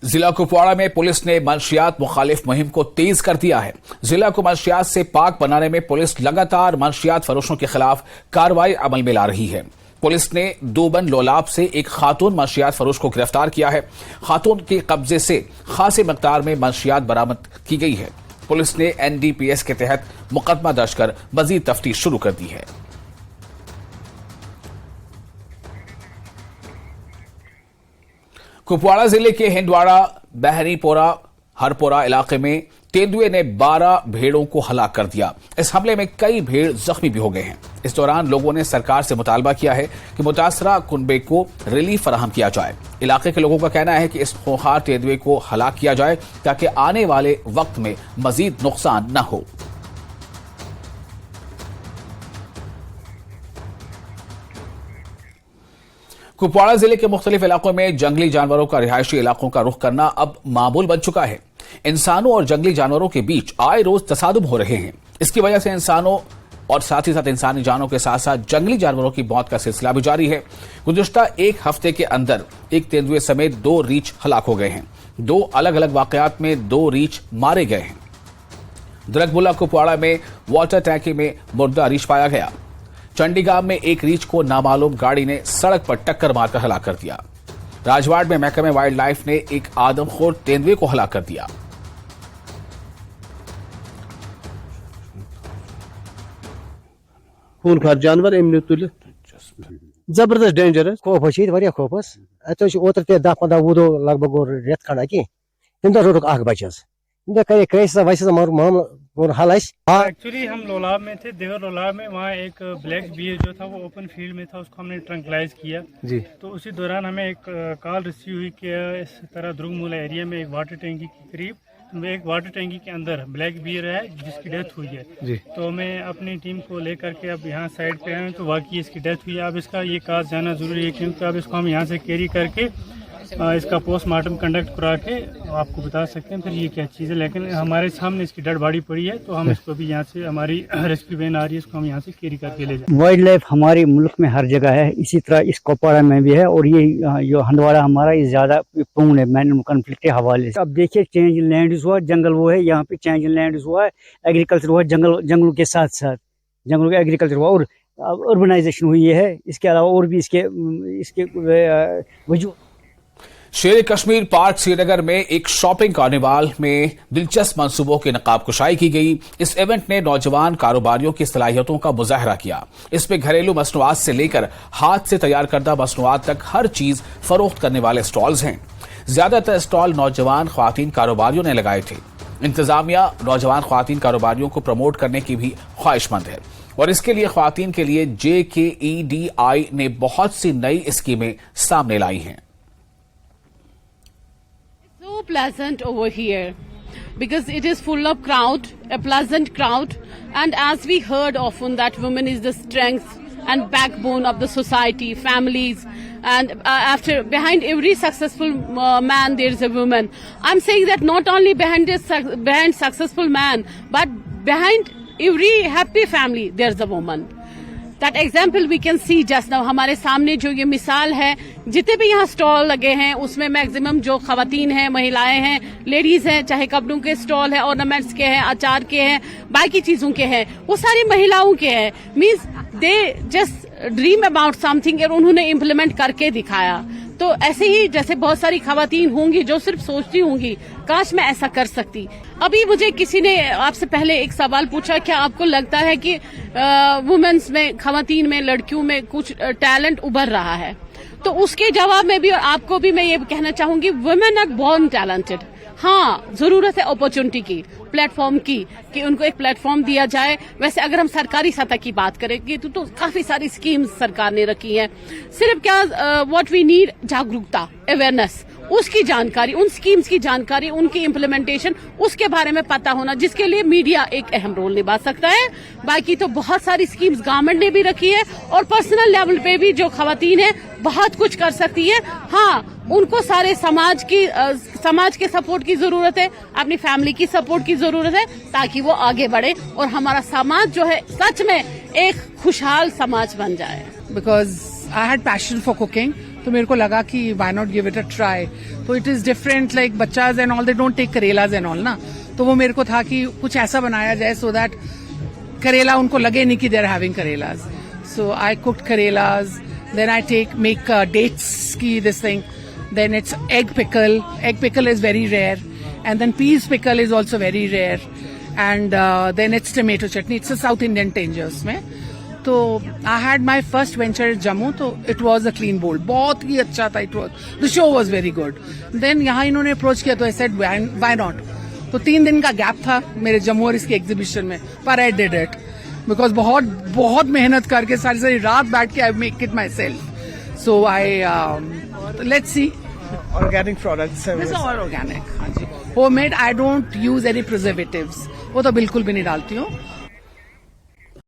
जिला कुपवाड़ा में पुलिस ने मंशियात मुखालिफ मुहिम को तेज कर दिया है। जिला को मंशियात से पाक बनाने में पुलिस लगातार मंशियात फरोशों के खिलाफ कार्रवाई अमल में ला रही है। पुलिस ने दोबन लोलाब से एक खातून मंशियात फरोश को गिरफ्तार किया है। खातून के कब्जे से खासी मकदार में मंशियात बरामद की गई है। पुलिस ने NDPS के तहत मुकदमा दर्ज कर मजीद तफ्तीश शुरू कर दी है। कुपवाड़ा जिले के हिंदवाड़ा बहरीपोरा हरपोरा इलाके में तेंदुए ने 12 भेड़ों को हलाक कर दिया। इस हमले में कई भेड़ जख्मी भी हो गए हैं। इस दौरान लोगों ने सरकार से मुतालबा किया है कि मुतासरा कुनबे को रिलीफ फराहम किया जाए। इलाके के लोगों का कहना है कि इस खूंखार तेंदुए को हलाक किया जाए ताकि आने वाले वक्त में मजीद नुकसान न हो। कुपवाड़ा जिले के मुख्तलिफ इलाकों में जंगली जानवरों का रिहायशी इलाकों का रुख करना अब मामूल बन चुका है। इंसानों और जंगली जानवरों के बीच आए रोज तसादुम हो रहे हैं। इसकी वजह से इंसानों और साथ ही साथ इंसानी जानों के साथ साथ जंगली जानवरों की मौत का सिलसिला भी जारी है। गुज़िश्ता एक हफ्ते के अंदर एक तेंदुए समेत 2 रीछ हलाक हो गए हैं। 2 अलग अलग वाकयात में 2 रीछ मारे गए हैं। दरकबुल्ला कुपवाड़ा में वाटर टैंकी में मुर्दा रीछ पाया गया। चंडीगांव में एक रीछ को नामालूम गाड़ी ने सड़क पर टक्कर मारकर हलाक कर दिया। राजवाड़ में महकमे वाइल्ड लाइफ ने एक आदमखोर तेंदुए को हलाक कर दिया। खूनखार जानवर अमि तुल जबरदस्त डेंजर खौफ खौफस ओतर 10-15 वो लगभग रेत खड़ा कि रोक बचस एक्चुअली हम लोलाब में थे, देवर लोलाब में। वहाँ एक ब्लैक बियर जो था वो ओपन फील्ड में था, उसको हमने ट्रंकलाइज किया जी। तो उसी दौरान हमें एक कॉल रिसीव हुई कि इस तरह द्रुगमूला एरिया में एक वाटर टैंकी के करीब एक वाटर टैंकी के अंदर ब्लैक बियर है जिसकी डेथ हुई है जी। तो मैं अपनी टीम को लेकर के अब यहाँ साइड पे आए तो वाकई इसकी डेथ हुई है। अब इसका ये काज जाना जरूरी है क्योंकि अब इसको हम यहाँ से कैरी करके इसका पोस्टमार्टम कंडक्ट करा के आपको बता सकते हैं फिर ये क्या चीज़ है। लेकिन हमारे सामने इसकी डेड बॉडी पड़ी है तो हम इसको भी यहाँ से हमारी रेस्क्यू वैन आ रही है, इसको हम यहाँ से कैरी करके ले जाएंगे। वाइल्ड लाइफ हमारे मुल्क में हर जगह है, इसी तरह इस कुपवाड़ा में भी है। और ये जो हंदवाड़ा हमारा ये ज्यादा पूर्ण है मैन कॉन्फ्लिक्ट के हवाले से। अब देखिए चेंज लैंड हुआ, जंगल वो है, यहाँ पे चेंज लैंड हुआ है, एग्रीकल्चर हुआ, जंगलों के साथ साथ जंगलों का एग्रीकल्चर हुआ और अर्बनाइजेशन हुई है। इसके अलावा और भी इसके वजूद। शेर कश्मीर पार्क श्रीनगर में एक शॉपिंग कार्निवाल में दिलचस्प मंसूबों की नकाबकुशाई की गई। इस इवेंट ने नौजवान कारोबारियों की सलाहियतों का मुजाहरा किया। इसमें घरेलू मसनूआत से लेकर हाथ से तैयार करदा मसनूआत तक हर चीज फरोख्त करने वाले स्टॉल्स हैं। ज्यादातर स्टॉल नौजवान ख्वातीन कारोबारियों ने लगाए थे। इंतजामिया नौजवान ख्वातीन कारोबारियों को प्रमोट करने की भी ख्वाहिशमंद है और इसके लिए ख्वातीन के लिए JKEDI ने बहुत सी नई स्कीमें सामने लाई हैं। So pleasant over here because it is full of crowd, a pleasant crowd, and as we heard often that women is the strength and backbone of the society, families, and behind every successful man there is a woman. I'm saying that not only behind successful man but behind every happy family there's a woman. That example we can see just now. हमारे सामने जो ये मिसाल है, जितने भी यहाँ stall लगे हैं उसमें मैक्सिमम जो खवातीन हैं, महिलाएं हैं, लेडीज हैं, चाहे कपड़ों के स्टॉल है, ऑर्नामेंट्स के हैं, अचार के हैं, बाकी चीजों के हैं, वो सारी महिलाओं के हैं। Means they just dream about something और उन्होंने इम्प्लीमेंट करके दिखाया। तो ऐसे ही जैसे बहुत सारी खवातीन होंगी जो सिर्फ सोचती होंगी काश मैं ऐसा कर सकती। अभी मुझे किसी ने आपसे पहले एक सवाल पूछा, क्या आपको लगता है कि वुमेन्स में, खवातीन में, लड़कियों में कुछ टैलेंट उभर रहा है? तो उसके जवाब में भी और आपको भी मैं ये कहना चाहूंगी, वुमेन आर बोर्न टैलेंटेड। हाँ, जरूरत है अपॉर्चुनिटी की, प्लेटफॉर्म की, कि उनको एक प्लेटफॉर्म दिया जाए। वैसे अगर हम सरकारी सतह की बात करेंगे तो काफी सारी स्कीम्स सरकार ने रखी हैं। सिर्फ क्या व्हाट वी नीड जागरूकता, अवेयरनेस, उसकी जानकारी, उन स्कीम्स की जानकारी, उनकी इम्प्लीमेंटेशन, उसके बारे में पता होना, जिसके लिए मीडिया एक अहम रोल निभा सकता है। बाकी तो बहुत सारी स्कीम्स गवर्नमेंट ने भी रखी है और पर्सनल लेवल पे भी जो खवातीन है बहुत कुछ कर सकती है। हाँ, उनको सारे समाज के सपोर्ट की जरूरत है, अपनी फैमिली की सपोर्ट की जरूरत है ताकि वो आगे बढ़े और हमारा समाज जो है सच में एक खुशहाल समाज बन जाए। Because I had passion for cooking, तो मेरे को लगा कि why not give it a try. तो इट इज डिफरेंट, लाइक बच्चाज and all they don't take करेलाज एंड ऑल ना. तो वो मेरे को था कि कुछ ऐसा बनाया जाए सो दैट करेला उनको लगे नहीं कि दे आर हैविंग करेलाज. सो आई कुक्ड करेलाज, देन आई मेक डेट्स की this thing, then it's egg pickle is very rare, and then peas pickle is also very rare, and then it's tomato chutney. It's a South Indian tinges में. तो I had my first venture at Jammu, तो it was a clean bowl, बहुत ही अच्छा था. It was, the show was very good. Then यहाँ इन्होंने approach किया तो I said why not. तो 3 दिन का गैप था मेरे जम्मू और इसके एग्जीबिशन में, पर I did it because बहुत मेहनत करके सारी रात बैठ के I make it myself. So let's see. Organic products. This is all organic. हाँ जी. Homemade. I don't use any preservatives. वो तो बिल्कुल भी नहीं डालती हूँ.